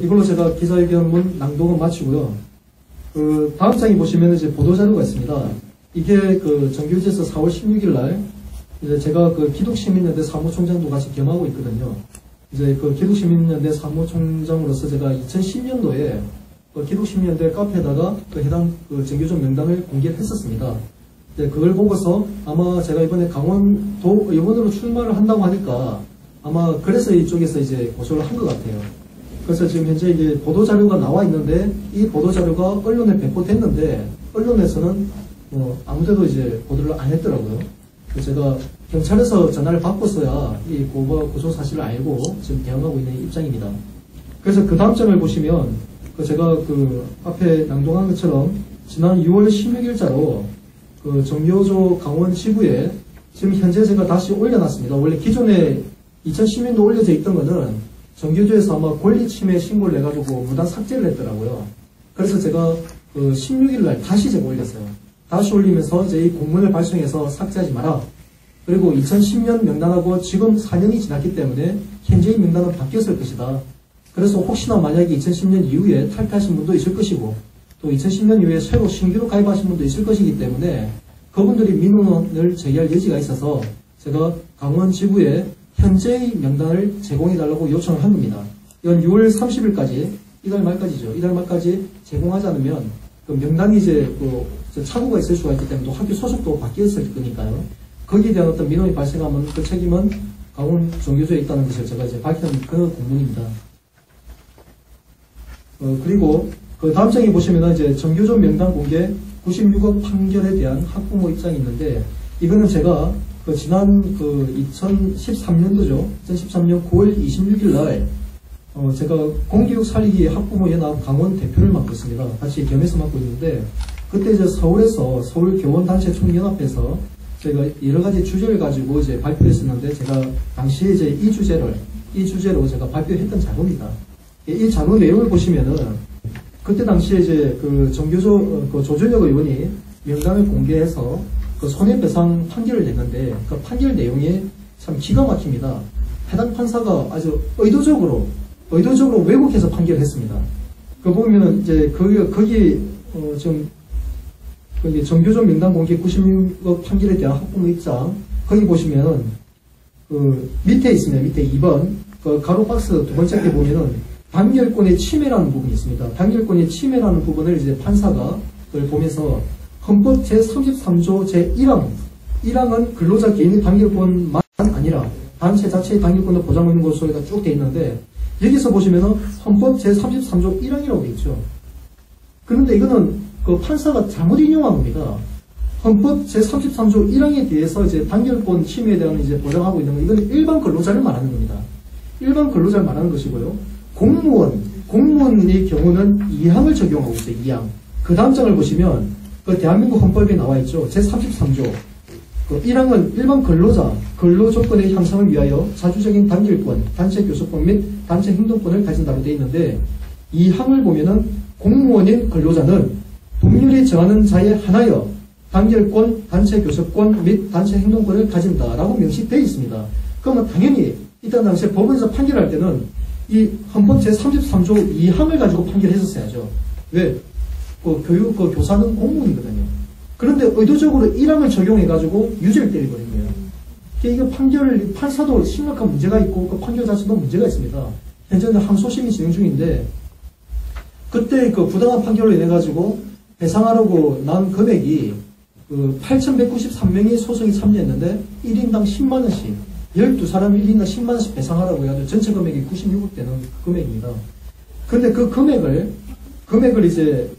이걸로 제가 기자회견문 낭독은 마치고요. 다음 장에 보시면 이제 보도자료가 있습니다. 이게 정규제에서 4월 16일 날, 이제 제가 기독시민연대 사무총장도 같이 겸하고 있거든요. 이제 기독시민연대 사무총장으로서 제가 2010년도에 기독시민연대 카페에다가 해당 정규조 명단을 공개를 했었습니다. 네, 그걸 보고서 아마 제가 이번에 강원도 의원으로 출마를 한다고 하니까 아마 그래서 이쪽에서 이제 고소를 한 것 같아요. 그래서 지금 현재 이게 보도자료가 나와 있는데 이 보도자료가 언론에 배포됐는데 언론에서는 아무데도 이제 보도를 안 했더라고요. 그래서 제가 경찰에서 전화를 받고서야 이 고소 사실을 알고 지금 대응하고 있는 입장입니다. 그래서 그 다음 장을 보시면 제가 앞에 낭독한 것처럼 지난 6월 16일자로 정교조 강원 지부에 지금 현재 제가 다시 올려놨습니다. 원래 기존에 2010년도 올려져 있던 거는 정교조에서 아마 권리침해 신고를 해가지고 무단 삭제를 했더라고요. 그래서 제가 16일날 다시 제가 올렸어요. 다시 올리면서 이제 이 공문을 발송해서 삭제하지 마라. 그리고 2010년 명단하고 지금 4년이 지났기 때문에 현재의 명단은 바뀌었을 것이다. 그래서 혹시나 만약에 2010년 이후에 탈퇴하신 분도 있을 것이고 또 2010년 이후에 새로 신규로 가입하신 분도 있을 것이기 때문에 그분들이 민원을 제기할 여지가 있어서 제가 강원 지부에 현재의 명단을 제공해달라고 요청을 한 겁니다. 이건 6월 30일까지, 이달 말까지죠. 이달 말까지 제공하지 않으면 명단이 이제 착오가 있을 수가 있기 때문에 또 학교 소속도 바뀌었을 거니까요. 거기에 대한 어떤 민원이 발생하면 그 책임은 강원 정교조에 있다는 것을 제가 이제 밝힌 그 공문입니다. 그리고 다음 장에 보시면은 이제 정교조 명단 공개 96억 판결에 대한 학부모 입장이 있는데 이거는 제가 지난 2013년도죠. 2013년 9월 26일 날 제가 공교육 살리기 학부모 연합 강원 대표를 맡고 있습니다. 같이 겸해서 맡고 있는데 그때 이제 서울에서 서울 교원단체 총연합에서 제가 여러 가지 주제를 가지고 이제 발표했었는데 제가 당시에 이제 이 주제로 제가 발표했던 자료입니다. 이 자료 내용을 보시면은 그때 당시에 이제 정교조 조준혁 의원이 명단을 공개해서 손해배상 판결을 냈는데 그 판결 내용이 참 기가 막힙니다. 해당 판사가 아주 의도적으로 왜곡해서 판결을 했습니다. 보면은 이제 거기 정교조 명단 공개 96억 판결에 대한 학부모 입장 거기 보시면은 밑에 있습니다. 밑에 2번 가로 박스 두 번째 게 보면은 단결권의 침해라는 부분이 있습니다. 단결권의 침해라는 부분을 이제 판사가 그걸 보면서 헌법 제33조 제1항은 근로자 개인의 단결권만 아니라 단체 자체의 단결권을 보장하는 것으로 쭉 되어 있는데 여기서 보시면은 헌법 제33조 1항이라고 되어 있죠. 그런데 이거는 판사가 잘못 인용한 겁니다. 헌법 제33조 1항에 대해서 이제 단결권 침해에 대한 이제 보장하고 있는 건 이건 일반 근로자를 말하는 겁니다. 일반 근로자를 말하는 것이고요. 공무원의 경우는 2항을 적용하고 있어요. 2항. 그 다음 장을 보시면 대한민국 헌법에 나와 있죠. 제33조 1항은 일반 근로자 근로 조건의 향상을 위하여 자주적인 단결권, 단체 교섭권 및 단체 행동권을 가진다고 되어 있는데 2항을 보면은 공무원인 근로자는 법률이 정하는 자에 한하여 단결권, 단체 교섭권 및 단체 행동권을 가진다라고 명시되어 있습니다. 그러면 당연히 이때 당시에 법원에서 판결할 때는 이 헌법 제33조 2항을 가지고 판결했었어야죠. 왜? 교사는 공무원이거든요. 그런데 의도적으로 1항을 적용해가지고 유죄를 때려버린 거예요. 이게 판사도 심각한 문제가 있고, 판결 자체도 문제가 있습니다. 현재는 항소심이 진행 중인데, 그때 부당한 판결로 인해가지고 배상하라고 난 금액이 8,193명이 소송에 참여했는데, 1인당 10만원씩. 12사람 1인당 10만원씩 배상하라고 해가지고 전체 금액이 96억 되는 금액입니다. 근데 그 금액을 이제,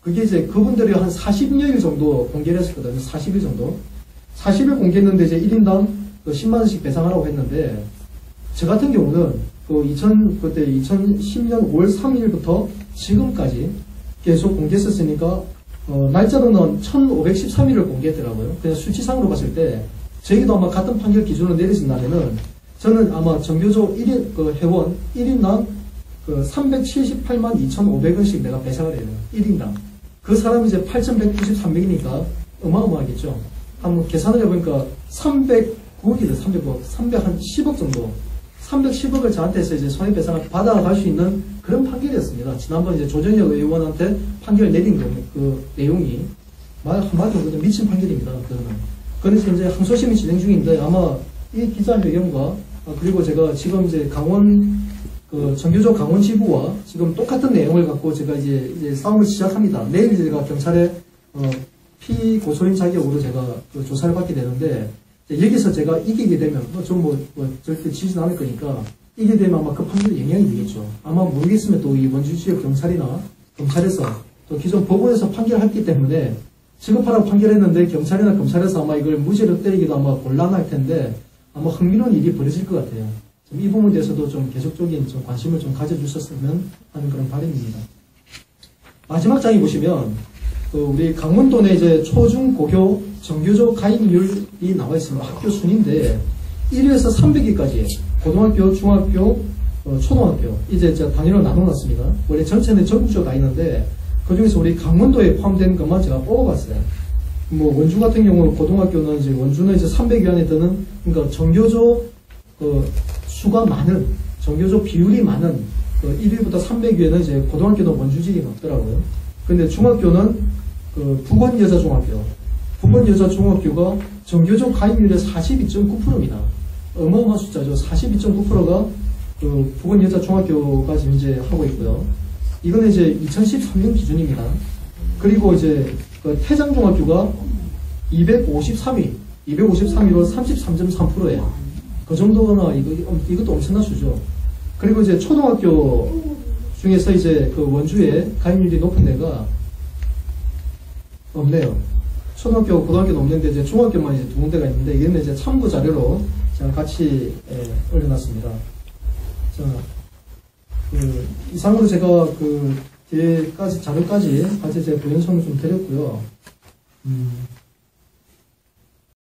그게 이제 그분들이 한 40여일 정도 공개를 했었거든요. 40일 정도. 40일 공개했는데 이제 1인당 10만원씩 배상하라고 했는데, 저 같은 경우는 그때 2010년 5월 3일부터 지금까지 계속 공개했었으니까, 날짜로는 1513일을 공개했더라고요. 그냥 수치상으로 봤을 때, 저희도 아마 같은 판결 기준으로 내려진다면은 저는 아마 정교조 1인, 회원 1인당 378만 2,500원씩 내가 배상을 해요. 1인당. 그 사람이 이제 8,193명이니까 어마어마하겠죠. 한번 계산을 해보니까 309억이죠. 310억 정도. 310억을 저한테서 이제 손해배상을 받아갈 수 있는 그런 판결이었습니다. 지난번 이제 조정혁 의원한테 판결 내린 그 내용이 한마디로 미친 판결입니다. 그래서 이제 항소심이 진행 중인데 아마 이 기자회견과 그리고 제가 지금 이제 정교조 강원 지부와 지금 똑같은 내용을 갖고 제가 이제 싸움을 시작합니다. 내일 제가 경찰에 피고소인 자격으로 제가 조사를 받게 되는데 여기서 제가 이기게 되면 절대 지진 않을 거니까 이게 되면 아마 그 판결에 영향이 되겠죠. 아마 모르겠으면 또 이 원주 지역 경찰이나 검찰에서 또 기존 법원에서 판결했기 때문에 지급하라고 판결했는데 경찰이나 검찰에서 아마 이걸 무죄로 때리기도 아마 곤란할 텐데 아마 흥미로운 일이 벌어질 것 같아요. 이 부분에 대해서도 좀 계속적인 관심을 좀 가져주셨으면 하는 그런 바람입니다. 마지막 장에 보시면 우리 강원도 내 이제 초중 고교 정교조 가입률이 나와 있습니다. 학교 순인데 1위에서 300위까지 고등학교, 중학교, 초등학교 이제 단위로 나눠놨습니다. 원래 전체는 전국적으로 다 있는데 그 중에서 우리 강원도에 포함된 것만 제가 뽑아봤어요. 원주 같은 경우는 고등학교는 이제 원주는 이제 300위 안에 드는 그러니까 정교조 수가 많은 정교조 비율이 많은 1위부터 300위에는 이제 고등학교는 원주직이 높더라고요. 근데 중학교는 북원여자중학교 북원여자중학교가 정교조 가입률의 42.9%입니다. 어마어마한 숫자죠. 42.9%가 북원여자중학교가 지금 이제 하고 있고요. 이거는 이제 2013년 기준입니다. 그리고 이제 태장중학교가 253위로 33.3%예요. 그 정도나 이것도 엄청난 수죠. 그리고 이제 초등학교 중에서 이제 원주에 가입률이 높은 데가 없네요. 초등학교, 고등학교는 없는데 이제 중학교만 이제 두 군데가 있는데 이거는 이제 참고 자료로 제가 같이 올려놨습니다. 자, 이상으로 제가 뒤에까지 자료까지 같이 제가 부연성을 좀 드렸고요.